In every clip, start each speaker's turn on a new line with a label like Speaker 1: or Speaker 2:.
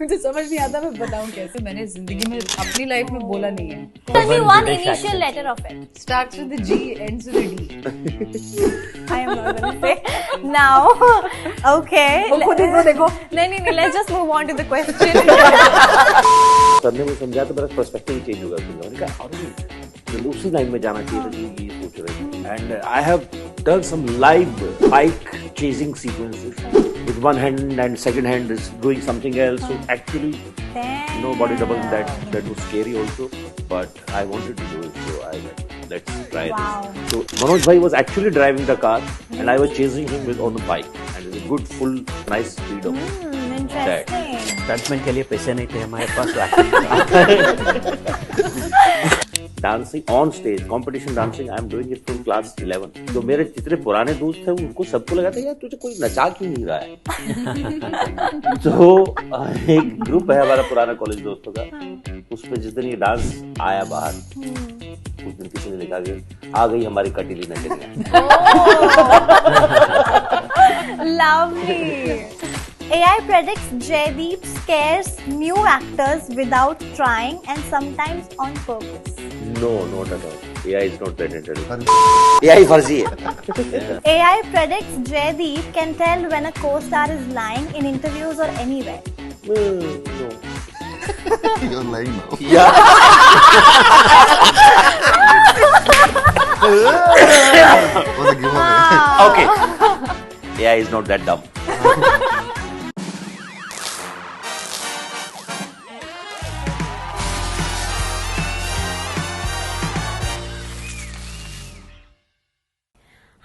Speaker 1: मुझे समझ नहीं आता मैं बताऊं कैसे. मैंने जिंदगी में अपनी लाइफ में बोला नहीं है.
Speaker 2: Tell me one initial letter of it.
Speaker 1: Starts with the G, ends with a D.
Speaker 2: I am not going to say now. Okay.
Speaker 1: देखो.
Speaker 2: नहीं. Let's just move on to the question.
Speaker 3: Sir ने मुझे समझा तो मेरा perspective change होगा. मैंने कहा अरे उसी लाइन में जाना चाहिए था, ये सोच रहे थे. And I have done some live bike chasing sequences with one hand and second hand is doing something else. So actually, body double that was scary also. But I wanted to do it, so I like, let's try this. So Manoj bhai was actually driving the car, and I was chasing him on the bike, and it was a good, full, nice freedom.
Speaker 2: Interesting.
Speaker 4: Stuntman के लिए पैसे नहीं थे हमारे पास.
Speaker 3: Dancing on stage competition dancing I am doing it from class 11. तो मेरे जितने पुराने दोस्त थे उनको सबको लगा था यार तुझे कोई नचा क्यों नहीं रहा है. तो एक ग्रुप है हमारा पुराना कॉलेज दोस्तों का, उसमें जिस दिन ये डांस आया बाहर उस दिन किसी ने लिखा कि आ गई हमारी कटीली नचनिया.
Speaker 2: Lovely. AI predicts Jaideep scares new actors without trying and sometimes on purpose.
Speaker 3: No, not at all. AI is not talented. AI फर्जी है.
Speaker 2: AI predicts Jaideep can tell when a co-star is lying in interviews or anywhere.
Speaker 3: No.
Speaker 5: You're lying now.
Speaker 3: Yeah.
Speaker 5: Was a giveaway.
Speaker 3: Okay. AI is not that dumb.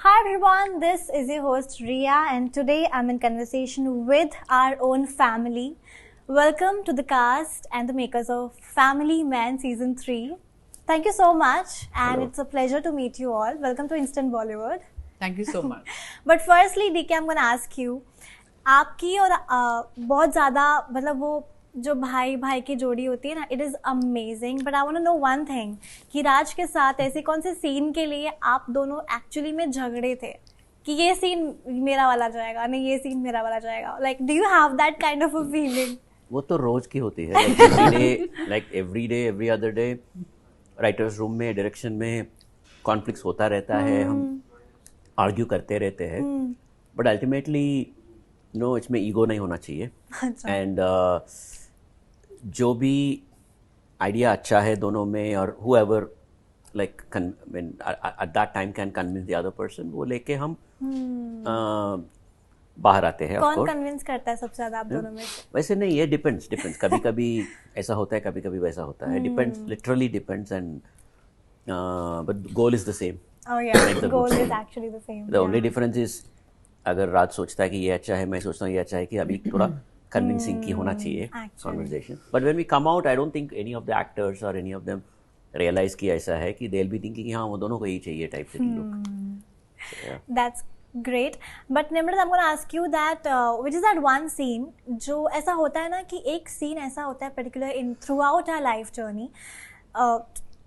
Speaker 2: Hi everyone, this is your host Riya and today I'm in conversation with our own family. Welcome to the cast and the makers of Family Man Season 3. Thank you so much and
Speaker 3: Hello.
Speaker 2: It's a pleasure to meet you all. Welcome to Instant Bollywood.
Speaker 1: Thank you so much.
Speaker 2: But firstly DK, I'm going to ask you, आपकी और बहुत ज़्यादा मतलब वो जो भाई की जोड़ी होती है ना, it is amazing. But I want to know one thing कि राज के साथ ऐसे कौन से सीन के लिए आप दोनों एक्चुअली में झगड़े थे कि ये सीन मेरा वाला जाएगा, नहीं ये सीन मेरा वाला जाएगा. Like do you have that kind of a feeling?
Speaker 4: वो तो रोज की होती है. Like every day every other day writers room में डायरेक्शन में कॉन्फ्लिक्ट्स होता रहता है. हम आर्ग्यू करते रहते हैं बट अल्टीमेटली नो इसमें ईगो नहीं होना चाहिए. एंड जो भी आइडिया अच्छा है दोनों में और whoever like at that time can convince the other person, वो लेके हम बाहर आते हैं.
Speaker 2: कौन कन्विंस करता है सबसे ज्यादा आप दोनों में से?
Speaker 4: वैसे नहीं, ये डिपेंड्स. कभी कभी ऐसा होता है, कभी कभी वैसा होता है. Depends, literally depends. And but goal is the same.
Speaker 2: Oh yeah, the goal is actually the same.
Speaker 4: The only difference is अगर राज सोचता है कि ये अच्छा है, मैं सोचता हूँ ये अच्छा है, कि अभी थोड़ा कन्विंसिंग की होना चाहिए conversation. But when we come out I don't think any of the actors or any of them realize कि ऐसा है कि दे विल बी थिंकिंग हाँ वो दोनों को ही चाहिए टाइप से लोग.
Speaker 2: That's great. But Nimrat, I'm going to ask you that which is that one scene जो ऐसा होता है ना कि एक सीन ऐसा होता है particular in throughout our life journey,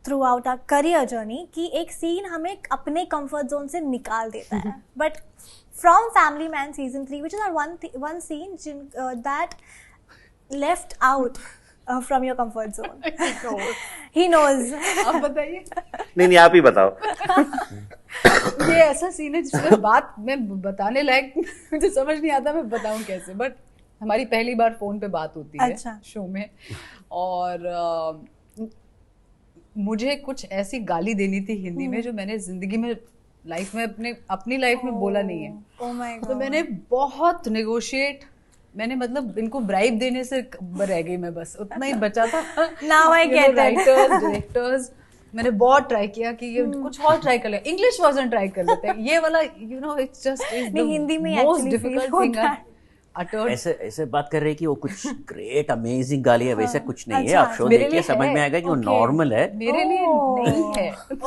Speaker 2: throughout our career journey, कि एक सीन हमें अपने comfort zone से निकाल देता है. But from Family Man Season 3, which is that one scene that left out from your comfort zone? He knows.
Speaker 1: आप बताइए.
Speaker 3: नहीं आप ही बताओ.
Speaker 1: ये ऐसा सीन है जिसमें बात मैं बताने लायक मुझे समझ नहीं आता मैं बताऊं कैसे. बट हमारी पहली बार फोन पे बात होती है शो में और मुझे कुछ ऐसी गाली देनी थी हिंदी में जो मैंने जिंदगी में लाइफ में अपनी लाइफ में बोला नहीं है. तो मैंने बहुत नेगोशिएट, मैंने मतलब इनको ब्राइब देने से रह गई मैं, बस उतना ही बचा था.
Speaker 2: Now I get
Speaker 1: writers directors मैंने बहुत ट्राई किया कि ये कुछ और ट्राई कर ले, इंग्लिश वर्जन ट्राई कर लेते हैं, ये वाला इट्स जस्ट
Speaker 2: हिंदी में
Speaker 1: मोस्ट डिफिकल्ट थिंग.
Speaker 4: ऐसे बात कर रहे हैं कि वो कुछ ग्रेट अमेजिंग गाली है, वैसे कुछ नहीं है. आप शो देखिए समझ में आएगा कि वो नॉर्मल है.
Speaker 1: मेरे लिए नहीं है. तो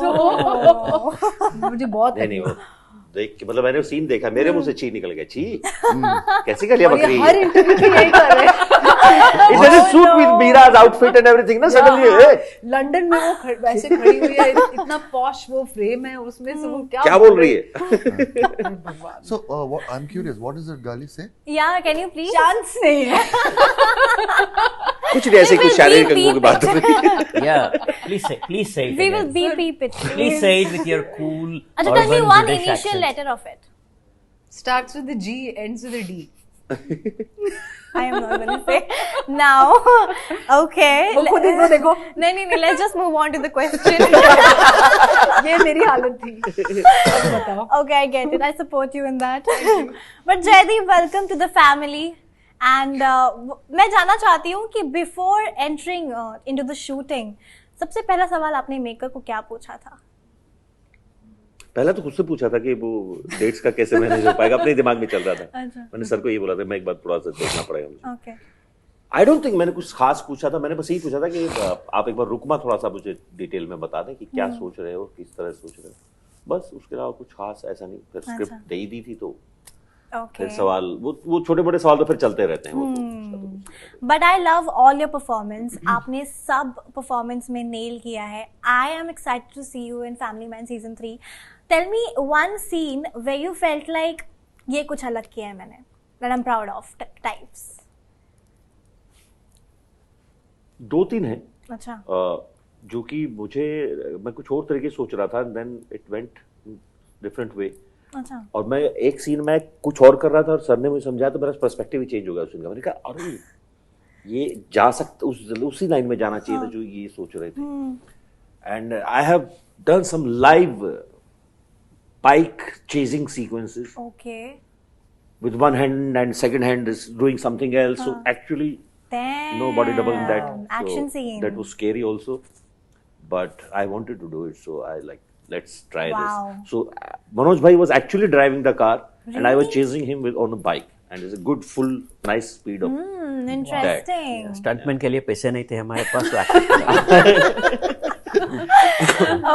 Speaker 1: मुझे बहुत
Speaker 3: देख के मतलब मैंने सीन देखा, मेरे मुंह से छी निकल गया. छी कैसी गालियां बक रही है.
Speaker 1: हर इंटरव्यू में यही कर रहे हैं.
Speaker 3: It doesn't suit with Mira's outfit and everything ना suddenly.
Speaker 1: लंदन में वो वैसे खड़ी हुई है, इतना पॉश वो फ्रेम है, उसमें से वो
Speaker 3: क्या बोल रही है.
Speaker 5: So I'm curious, what does that gali say?
Speaker 2: Yeah, can you please?
Speaker 1: Chance नहीं है.
Speaker 3: कुछ नहीं, ऐसे ही कुछ शारीरिक अंगों की बात हो रही है।
Speaker 4: Yeah, please say it
Speaker 2: We will
Speaker 4: again.
Speaker 2: beep it.
Speaker 4: Please say it with your cool
Speaker 2: अच्छा, tell me
Speaker 4: urban
Speaker 2: one
Speaker 4: British
Speaker 2: initial
Speaker 4: accent.
Speaker 2: letter of it.
Speaker 1: Starts with a G, ends with a D.
Speaker 2: I am not going to say now. Okay.
Speaker 1: देखो देखो देखो,
Speaker 2: नहीं, let's just move on to the question.
Speaker 1: ये मेरी हालत थी। अब बताओ।
Speaker 2: Okay, I get it. I support you in that. But Jaideep, welcome to the family. And मैं जानना चाहती हूँ कि before entering into the shooting, सबसे पहला सवाल आपने मेकर को क्या पूछा था?
Speaker 3: पहले तो खुद से पूछा था कि वो डेट्स का कैसे मैनेज हो पाएगा, अपने दिमाग में चल रहा था।
Speaker 2: अच्छा।
Speaker 3: मैंने सर को ये बोला था, मैं एक बार थोड़ा सा देखना पड़ेगा मुझे।
Speaker 2: Okay.
Speaker 3: आई डोंट थिंक मैंने कुछ खास पूछा था, मैंने बस यही पूछा था कि आप एक बार रुकमा थोड़ा सा मुझे डिटेल में बता दें कि क्या सोच रहे हो, किस तरह सोच रहे हो, बस उसके अलावा कुछ खास ऐसा नहीं। फिर स्क्रिप्ट दे ही दी थी तो
Speaker 2: Okay.
Speaker 3: फिर सवाल वो छोटे मोटे सवाल तो फिर चलते रहते हैं वो तो।
Speaker 2: But I love all your performance. आपने सब performance में nail किया है. I am excited to see you in Family Man season 3. Tell me one scene where you felt like ये कुछ अलग किया है मैंने, that I'm proud of types.
Speaker 3: 2-3 है
Speaker 2: अच्छा.
Speaker 3: जो कि मुझे, मैं कुछ और तरीके से सोच रहा था, then it went different way.
Speaker 2: अच्छा.
Speaker 3: और मैं एक सीन में कुछ और कर रहा था और सर ने मुझे समझाया तो मेरा पर्सपेक्टिव ही चेंज हो गया उस सीन का। मैंने कहा अरे ये जा सकता, उसी लाइन में जाना चाहिए था जो ये सोच रहे थे। And I have done some live bike chasing sequences
Speaker 2: Okay.
Speaker 3: with one hand and second hand is doing something else, so actually
Speaker 2: Damn.
Speaker 3: no body double in that.
Speaker 2: Action
Speaker 3: So
Speaker 2: scene.
Speaker 3: that was scary also, but I wanted to do it, so I like, let's try
Speaker 2: Wow.
Speaker 3: this. So Manoj bhai was actually driving the car and I was chasing him on a bike, and it's a good full nice speed of
Speaker 2: Interesting.
Speaker 4: Stuntman के लिए पैसे नहीं थे हमारे पास, तो act करा।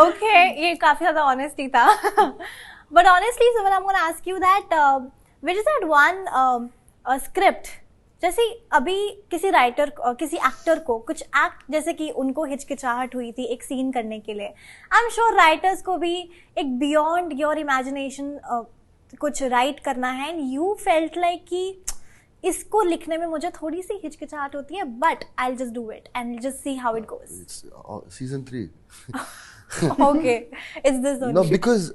Speaker 2: Okay, ये काफी ज्यादा honesty था. But honestly, so I'm gonna ask you that, which is that one script, जैसे अभी किसी राइटर, किसी एक्टर को कुछ एक्ट, जैसे कि उनको हिचकिचाहट हुई थी एक सीन करने के लिए, आई एम श्योर राइटर्स को भी एक बियॉन्ड योर इमेजिनेशन कुछ राइट करना है, एंड यू फेल्ट लाइक कि इसको लिखने में मुझे थोड़ी सी हिचकिचाहट होती है, but I will just do it and just see how it goes.
Speaker 5: It's season 3.
Speaker 2: Okay, it's this only.
Speaker 5: No, because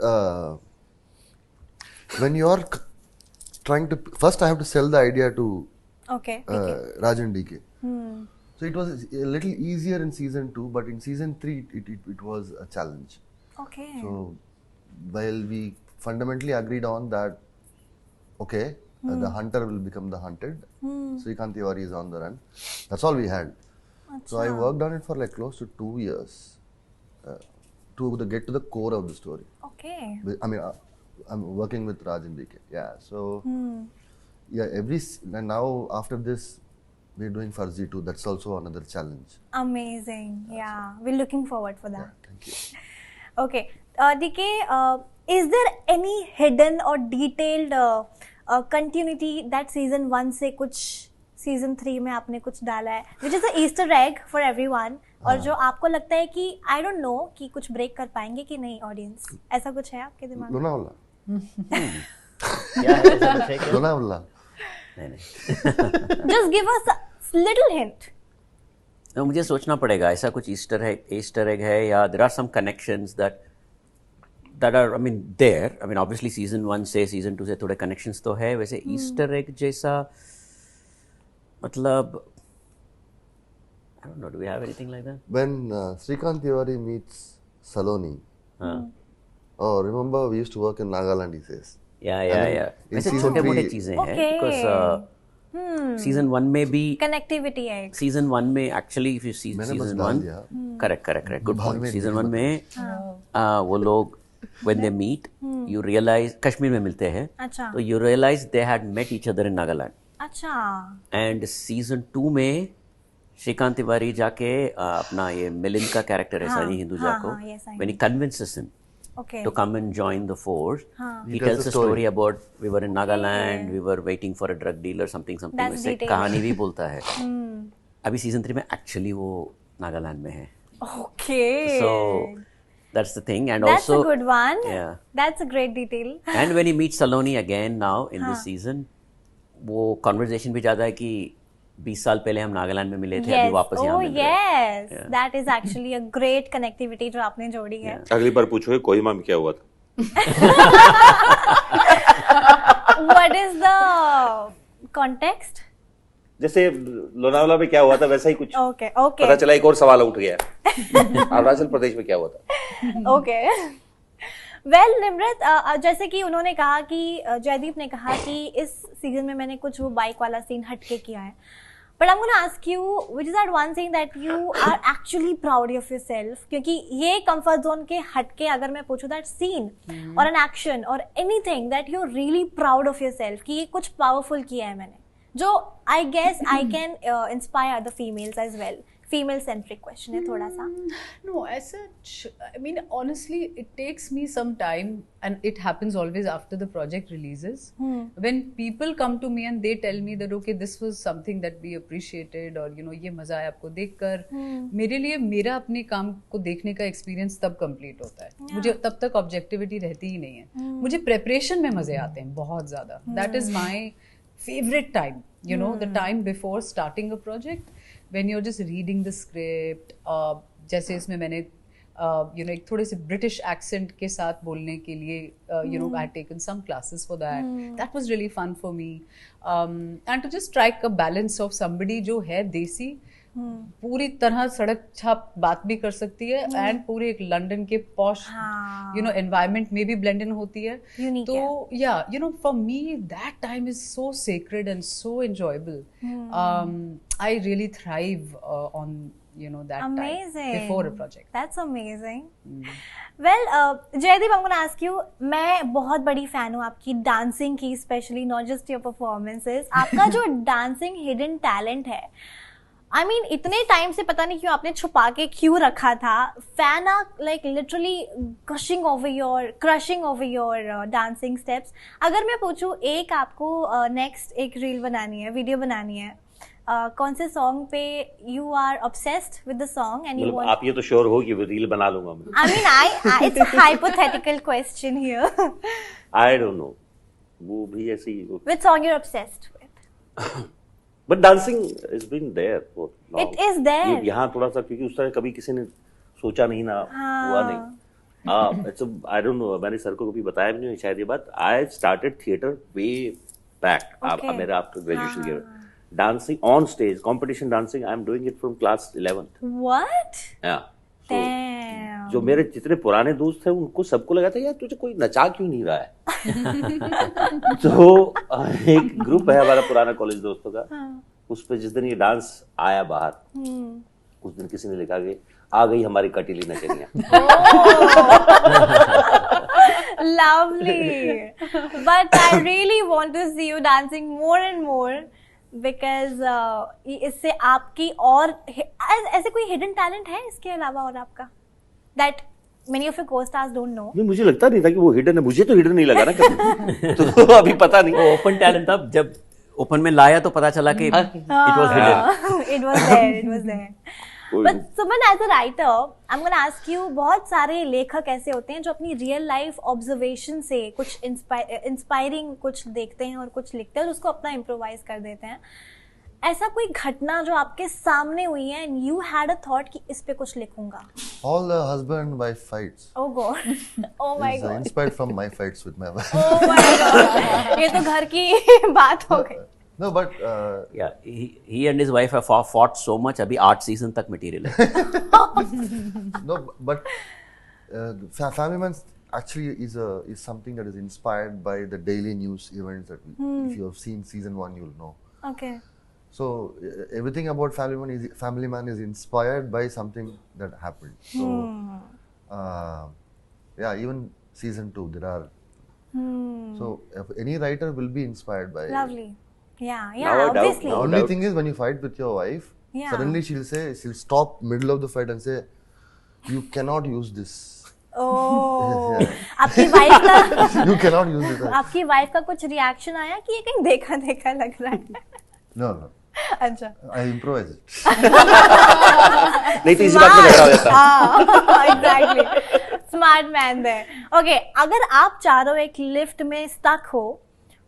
Speaker 5: when you're trying to, first I have to sell the idea to
Speaker 2: Okay.
Speaker 5: Rajan DK. So it was a little easier in season 2, but in season 3 it was a challenge.
Speaker 2: Okay.
Speaker 5: So while we fundamentally agreed on that, okay, the hunter will become the hunted. Srikanth Tiwari is on the run. That's all we had. So I worked on it for like close to 2 years to get to the core of the story.
Speaker 2: Okay.
Speaker 5: I mean, I'm working with Rajan DK. Yeah. So yeah, and now after this, we're doing Farzi 2. That's also another challenge.
Speaker 2: Amazing. Yeah, we're looking forward for that.
Speaker 5: Yeah, thank you.
Speaker 2: Okay. DK, is there any hidden or detailed continuity that season 1 से कुछ season 3 में आपने कुछ डाला है, which is a Easter egg for everyone, और जो आपको लगता है कि I don't know कि कुछ break कर पाएंगे कि नहीं ऑडियंस, ऐसा कुछ है आपके दिमाग में?
Speaker 5: Lonavala.
Speaker 4: क्या है ऐसा कुछ है क्या?
Speaker 5: Lonavala.
Speaker 4: नहीं।
Speaker 2: Just give us a little hint.
Speaker 4: तो मुझे सोचना पड़ेगा, ऐसा कुछ ईस्टर एग है, या there are some connections that are, I mean there, I mean obviously season 1 से सीजन 2 से थोड़े कनेक्शंस तो है, वैसे ईस्टर एग जैसा मतलब I don't know, do we have anything like that?
Speaker 5: When Srikanth Tiwari meets Saloni, oh, remember we used to work in Nagaland, he says.
Speaker 4: या
Speaker 5: in
Speaker 4: वैसे
Speaker 5: season
Speaker 4: छोटे मोटे
Speaker 5: 3
Speaker 4: चीजें हैं,
Speaker 2: Okay.
Speaker 4: बिकॉज सीजन 1 में भी,
Speaker 2: Connectivity है.
Speaker 4: सीजन 1 में एक्चुअली इफ यू सी
Speaker 5: मैंने बस
Speaker 4: सीजन
Speaker 5: डाल
Speaker 4: 1,
Speaker 5: दिया।
Speaker 4: करेक्ट गुड
Speaker 5: बाद
Speaker 4: पॉइंट,
Speaker 5: में
Speaker 4: सीजन
Speaker 5: देखना
Speaker 4: 1 में वो लोग when they meet, you realize, Kashmir में मिलते हैं,
Speaker 2: अच्छा.
Speaker 4: तो you realize they had met each other in Nagaland.
Speaker 2: अच्छा.
Speaker 4: And season 2 में श्रीकांत तिवारी जाके अपना ये मिलिंद का कैरेक्टर है सनी हिंदुजा को,
Speaker 2: yes, I
Speaker 4: when he convinces him
Speaker 2: Okay.
Speaker 4: to come and join the force, he
Speaker 5: He
Speaker 4: tells
Speaker 5: tells
Speaker 4: a
Speaker 5: a story.
Speaker 4: story about we were in Nagaland, we were waiting for a drug dealer, something
Speaker 2: That's
Speaker 4: वैसे
Speaker 2: detailed.
Speaker 4: कहानी भी बोलता है. अभी season 3 में actually वो नागालैंड में है.
Speaker 2: Okay.
Speaker 4: So that's the thing, and
Speaker 2: That's
Speaker 4: also
Speaker 2: a good one.
Speaker 4: yeah.
Speaker 2: That's a great detail.
Speaker 4: And when he meets Saloni again now in this season, वो conversation भी ज़्यादा है कि 20 साल पहले हम नागालैंड में मिले थे, अभी वापस यहाँ मिल रहे हैं।
Speaker 2: Yes, that is actually a great connectivity जो आपने जोड़ी है।
Speaker 3: अगली बार पूछोगे कोहिमा में क्या हुआ था।
Speaker 2: What is the context?
Speaker 3: जैसे लोनावाला में क्या हुआ था वैसा ही कुछ।
Speaker 2: ओके ओके,
Speaker 3: पता चला एक और सवाल उठ गया। अरुणाचल प्रदेश में क्या हुआ था।
Speaker 2: ओके वेल निम्रत, जैसे कि उन्होंने कहा कि जयदीप ने कहा कि इस सीजन में मैंने कुछ वो बाइक वाला सीन हटके किया है, but I am gonna ask you which is that one scene that you are actually proud of yourself, क्योंकि ये कंफर्ट जोन के हटके अगर मैं पूछूं that scene or an action or anything that you are really proud of yourself कि ये कुछ पावरफुल किया है मैंने, जो I guess I can inspire the females as well. Female centric question है थोड़ा सा।
Speaker 1: No, as such, I mean, honestly, it takes me some time, and it happens always after the project releases. When people come to me and they tell me that okay, this was something that we appreciated, or you know, ये मजा आया आपको देखकर, मेरे लिए मेरा अपने काम को देखने का एक्सपीरियंस तब कंप्लीट होता है। मुझे तब तक ऑब्जेक्टिविटी रहती ही नहीं है। मुझे प्रेपरेशन में मजे आते हैं बहुत ज्यादा। That is my favorite time. You know, the time before starting a project. When you're just reading the script, जैसे इसमें मैंने you know एक थोड़े से ब्रिटिश एक्सेंट के साथ बोलने के लिए you know I had taken some classes for that. That was really fun for me, and to just strike a balance of somebody जो है देसी, पूरी तरह सड़क छाप बात भी कर सकती है एंड पूरे एक लंदन के पॉश यू नो एनवायरनमेंट में भी ब्लेंड इन होती है। तो या you know for me that time is so sacred and so enjoyable. I really thrive on you know that
Speaker 2: amazing
Speaker 1: time before a project.
Speaker 2: That's amazing. Well, Jaydeep, I'm going to ask you, मैं बहुत बड़ी fan हूँ आपकी dancing की, specially not just your performances. आपका जो dancing hidden talent है, I mean इतने टाइम से पता नहीं क्यों आपने छुपा के क्यों रखा था। Fan are like literally crushing over your dancing steps. अगर मैं पूछूं एक आपको नेक्स्ट एक रील बनानी है, वीडियो बनानी है, कौन से सॉन्ग पे you are obsessed with the song and you want, आप
Speaker 3: ये तो श्योर हो कि रील बना लूंगा मैं।
Speaker 2: I mean it's a hypothetical question here.
Speaker 3: I don't know, वो भी ऐसी
Speaker 2: which song you are obsessed with?
Speaker 3: But dancing is been there for now.
Speaker 2: It is there
Speaker 3: यहाँ थोड़ा सा, क्योंकि उस तरह कभी किसी ने सोचा नहीं ना, हुआ नहीं। इट्स आई डोंट नो, मैंने सर को कभी बताया भी नहीं शायद ये बात। I started theatre way back, मेरा after graduation year. Dancing on stage, competition dancing, I am doing it from class 11th.
Speaker 2: What?
Speaker 3: Yeah. So,
Speaker 2: Damn.
Speaker 3: जो मेरे जितने पुराने दोस्त थे उनको सबको लगा था यार तुझे कोई नचा क्यों नहीं रहा है। तो एक ग्रुप है हमारा पुराना कॉलेज दोस्तों का, उस पे जिस दिन ये डांस आया बाहर, उस दिन किसी ने लिखा कि आ गई हमारी कटीली नचनिया।
Speaker 2: Lovely. But I really want to see you dancing more and more. Because इससे आपकी और ऐसे कोई हिडन टैलेंट है इसके अलावा और आपका that many of your को-स्टार्स don't know?
Speaker 3: नहीं, मुझे लगता नहीं था कि वो हिडन है, मुझे तो हिडन नहीं लगा ना कभी। तो अभी पता नहीं,
Speaker 4: वो ओपन टैलेंट था। जब ओपन में लाया तो पता चला कि it was hidden.
Speaker 2: It was there. But Suman, as a writer, I'm going to ask you, बहुत सारे लेखक ऐसे होते हैं जो अपनी रियल लाइफ ऑब्जर्वेशन से कुछ इंस्पायरिंग कुछ देखते हैं और कुछ लिखते हैं और उसको अपना इम्प्रोवाइज कर देते हैं। ऐसा कोई घटना जो आपके सामने हुई है and you had a thought कि इस पे कुछ लिखूंगा?
Speaker 5: All the husband wife fights.
Speaker 2: Oh God. Oh my God.
Speaker 5: Inspired from my fights with my wife.
Speaker 2: Oh my God. ये तो घर की बात हो गई।
Speaker 5: No, but
Speaker 4: yeah, he and his wife have fought so much. अभी 8 season तक material है।
Speaker 5: no, but Family Man actually is something that is inspired by the daily news events that if you have seen season 1, you'll know.
Speaker 2: Okay.
Speaker 5: So everything about Family Man is inspired by something that happened. So yeah, even season 2 there are. So any writer will be inspired by.
Speaker 2: Lovely. Yeah,
Speaker 3: The
Speaker 2: obviously.
Speaker 5: only thing is when you fight with your wife, suddenly she'll stop middle of the fight and say, "You cannot use this."
Speaker 2: Oh, आपकी wife का
Speaker 5: You cannot use this.
Speaker 2: आपकी wife का कुछ reaction आया कि ये कहीं देखा लग रहा है?
Speaker 5: No.
Speaker 2: अच्छा।
Speaker 5: I improvise it.
Speaker 3: नहीं तो इसी बात में झगड़ा हो जाता।
Speaker 2: Exactly. Smart man there. Okay, अगर आप चारों एक लिफ्ट में स्टक हो,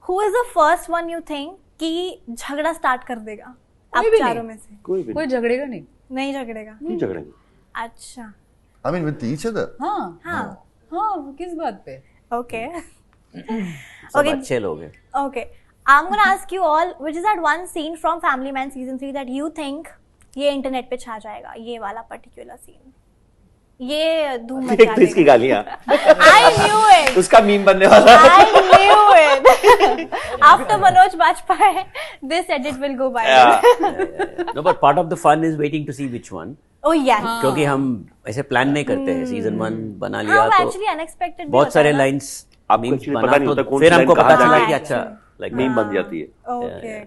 Speaker 2: who is the first one you think कि झगड़ा स्टार्ट कर देगा आप
Speaker 1: भी
Speaker 2: चारों
Speaker 1: नहीं।
Speaker 2: में से
Speaker 3: कोई भी
Speaker 1: कोई झगड़ेगा नहीं।
Speaker 2: नहीं झगड़ेगा?
Speaker 3: नहीं झगड़ेंगे.
Speaker 2: अच्छा,
Speaker 5: I mean, with each other.
Speaker 1: हाँ
Speaker 2: हाँ,
Speaker 1: हाँ, किस बात पे?
Speaker 2: okay.
Speaker 4: सब
Speaker 2: Okay.
Speaker 4: अच्छे लोग हैं.
Speaker 2: Okay. I'm gonna ask you all, which is that one scene from Family Man season 3 that you think ये इंटरनेट पे छा जाएगा, ये वाला पर्टिकुलर सीन, ये धूम मचा
Speaker 3: एक तो इसकी
Speaker 2: देगा.
Speaker 3: गालियां.
Speaker 2: I knew it.
Speaker 3: उसका मीम बनने वाला है.
Speaker 2: I knew it. After Manoj Bajpayee, this edit will go viral.
Speaker 4: No, but part of the fun is waiting to see which one.
Speaker 2: Oh yes.
Speaker 4: क्योंकि हम ऐसे प्लान नहीं करते हैं. सीजन 1 बना
Speaker 2: हाँ,
Speaker 4: लिया
Speaker 2: वो
Speaker 4: तो
Speaker 2: actually unexpected भी
Speaker 4: बहुत
Speaker 2: होता
Speaker 4: सारे
Speaker 2: है ना.
Speaker 4: लाइंस
Speaker 3: आपको
Speaker 4: मीम्स
Speaker 3: actually
Speaker 4: बना
Speaker 3: पता नहीं
Speaker 4: तो
Speaker 3: होता कौन
Speaker 4: फिर
Speaker 3: सी
Speaker 4: हमको
Speaker 3: line
Speaker 4: पता
Speaker 3: कहाँ
Speaker 4: चला
Speaker 3: जाती
Speaker 4: कि
Speaker 3: है.
Speaker 4: अच्छा लाइक
Speaker 3: मीम बन जाती है.
Speaker 2: ओके,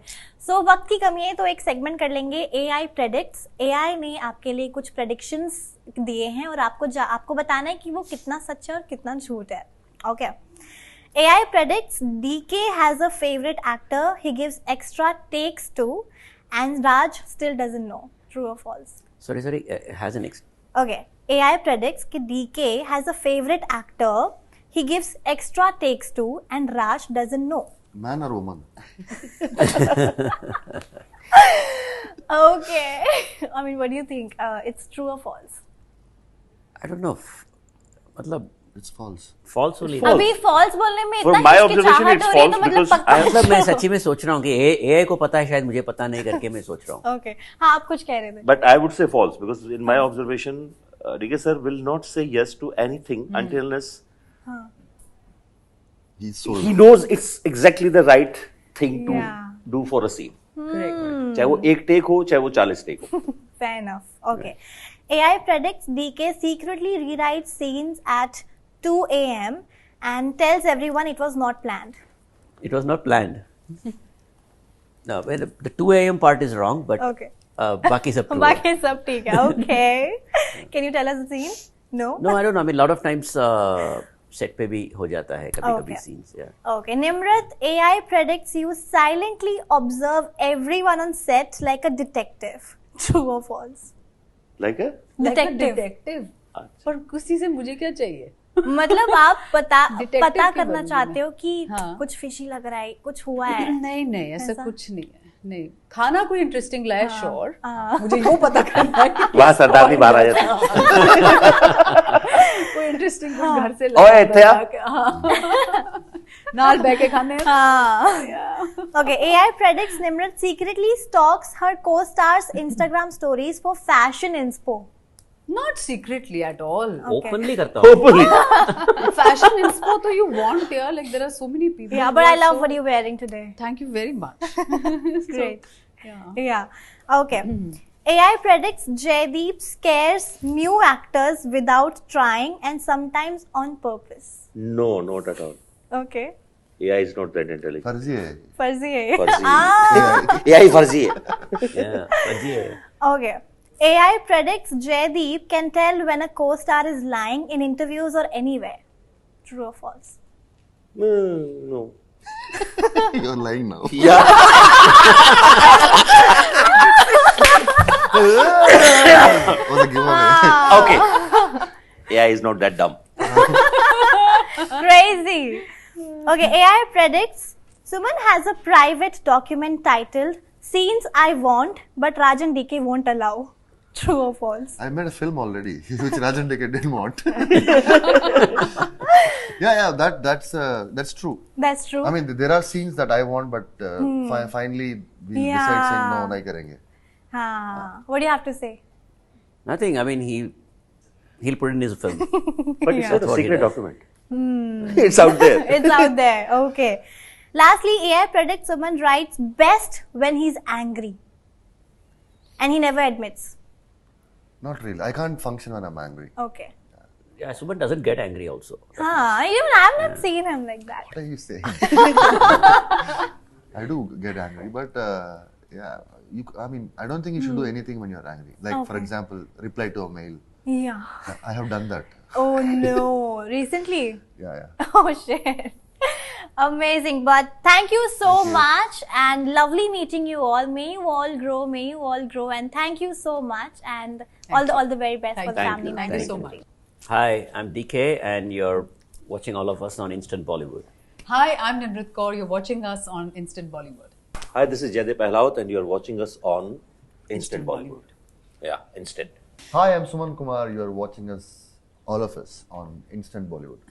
Speaker 2: सो वक्त की कमी है तो एक सेगमेंट कर लेंगे एआई प्रेडिक्ट्स. एआई ने आपके लिए कुछ प्रेडिक्शंस दिए हैं और आपको बताना है कि वो कितना सच है और कितना झूठ है. Okay, AI predicts DK has a favourite actor he gives extra takes to and Raj still doesn't know. True और false?
Speaker 4: Sorry has an
Speaker 2: Okay, AI predicts कि DK has a favorite actor he gives extra takes to and Raj doesn't know.
Speaker 5: Man or woman?
Speaker 2: Okay. I mean, what do you think? It's true or false?
Speaker 4: I don't know. मतलब
Speaker 5: It's false.
Speaker 4: False only.
Speaker 3: False.
Speaker 2: अभी false बोलने में
Speaker 3: For
Speaker 2: इतना
Speaker 3: my observation,
Speaker 2: हिचकिचाहट
Speaker 3: it's
Speaker 2: हो रही है तो
Speaker 3: false
Speaker 2: मतलब
Speaker 3: because
Speaker 2: पक्का.
Speaker 4: मतलब मैं सच्ची में सोच रहा हूँ कि एआई को पता है शायद मुझे पता नहीं करके मैं सोच रहा हूँ.
Speaker 2: Okay. हाँ, आप कुछ कह रहे थे.
Speaker 3: But I would say false because in my observation, DK sir will not say yes to anything until unless
Speaker 5: He's sold.
Speaker 3: he knows it's exactly the right thing to
Speaker 2: Yeah.
Speaker 3: do for a scene.
Speaker 1: Correct.
Speaker 3: चाहे वो एक take हो चाहे वो 40 take हो.
Speaker 2: Fair enough. Okay. AI predicts DK secretly rewrites scenes at 2 a.m. and tells everyone it was not planned.
Speaker 4: It was not planned. No, well, the 2 a.m. part is wrong, but
Speaker 2: Okay.
Speaker 4: बाकी सब true है.
Speaker 2: बाकी सब ठीक है. Okay. Can you tell us the scene? No?
Speaker 4: No, I don't know. I mean, lot of times set पे भी हो जाता है कभी-कभी
Speaker 2: Okay.
Speaker 4: scenes. Yeah.
Speaker 2: Okay, Nimrat, AI predicts you silently observe everyone on set like a detective. True or false?
Speaker 3: Like a
Speaker 2: Detective.
Speaker 1: पर किसी से मुझे क्या चाहिए?
Speaker 2: मतलब आप पता
Speaker 1: Detective की
Speaker 2: करना
Speaker 1: बनूंगी
Speaker 2: चाहते
Speaker 1: मैं.
Speaker 2: हो कि
Speaker 1: हाँ.
Speaker 2: कुछ फिशी लग रहा है, कुछ हुआ है.
Speaker 1: नहीं ऐसा
Speaker 2: ऐसा?
Speaker 1: कुछ नहीं है. नहीं, खाना कोई इंटरेस्टिंग लाया श्योर.
Speaker 2: हाँ.
Speaker 1: मुझे वो पता करना है कि
Speaker 3: वहाँ सरदारनी बाहर आ जाती है.
Speaker 1: कोई इंटरेस्टिंग कुछ घर से
Speaker 3: ओए, इत्थे आ.
Speaker 1: हाँ. नाल बैके खाने.
Speaker 2: हाँ. Okay, AI predicts Nimrat secretly stalks her co-stars Instagram stories for fashion inspo.
Speaker 1: Not secretly at all.
Speaker 2: Okay.
Speaker 4: Openly करता हूँ.
Speaker 3: Hopefully.
Speaker 1: Fashion inspo तो you want यार, like there are so many people.
Speaker 2: Yeah,
Speaker 1: who
Speaker 2: but I
Speaker 1: are
Speaker 2: love
Speaker 1: so-
Speaker 2: what you're wearing today.
Speaker 1: Thank you very much.
Speaker 2: Great.
Speaker 1: Yeah.
Speaker 2: Yeah. Okay. AI predicts Jaideep scares new actors without trying and sometimes on purpose.
Speaker 3: No, not at all.
Speaker 2: Okay.
Speaker 3: AI is not that intelligent.
Speaker 5: फर्जी है.
Speaker 2: फर्जी है.
Speaker 3: फर्जी. AI फर्जी है.
Speaker 4: Yeah, फर्जी है.
Speaker 2: Okay. AI predicts Jaideep can tell when a co-star is lying in interviews or anywhere. True or false?
Speaker 3: No.
Speaker 5: You're lying now.
Speaker 3: Yeah.
Speaker 5: Was a giveaway.
Speaker 3: Okay. AI is not that dumb.
Speaker 2: Crazy. Okay, AI predicts Suman has a private document titled Scenes I Want but Rajan DK won't allow. True or false?
Speaker 5: I made a film already, which Rajan Dekar didn't want. yeah, that's true.
Speaker 2: That's true.
Speaker 5: I mean, there are scenes that I want, but finally we decide saying no, नहीं करेंगे.
Speaker 2: हाँ. What do you have to say?
Speaker 4: Nothing. I mean, he'll put it in his film.
Speaker 3: But it's not a
Speaker 4: That's what he
Speaker 3: secret
Speaker 4: does.
Speaker 3: document. It's out there.
Speaker 2: It's out there. Okay. Lastly, AI predicts Suman writes best when he's angry. And he never admits.
Speaker 5: Not really. I can't function when I'm angry.
Speaker 2: Okay.
Speaker 4: Yeah, Suman doesn't get angry also.
Speaker 2: Even I've not seen him like that.
Speaker 5: What are you saying? I do get angry, but yeah, I mean, I don't think you should do anything when you're angry. Like, for example, reply to a mail.
Speaker 2: Yeah.
Speaker 5: I have done that.
Speaker 2: Oh no. Recently?
Speaker 5: Yeah.
Speaker 2: Oh shit. Amazing. But thank you so much and lovely meeting you all. May you all grow, and thank you so much and all the very best for the family.
Speaker 1: Thank you so
Speaker 2: Season
Speaker 1: much.
Speaker 2: 3.
Speaker 4: Hi, I'm DK, and you're watching all of us on Instant Bollywood.
Speaker 1: Hi, I'm Nimrat Kaur. You're watching us on Instant Bollywood.
Speaker 3: Hi, this is Jaideep Ahlawat and you are watching us on Instant Bollywood. Yeah, Instant.
Speaker 5: Hi, I'm Suman Kumar. You are watching us, all of us, on Instant Bollywood.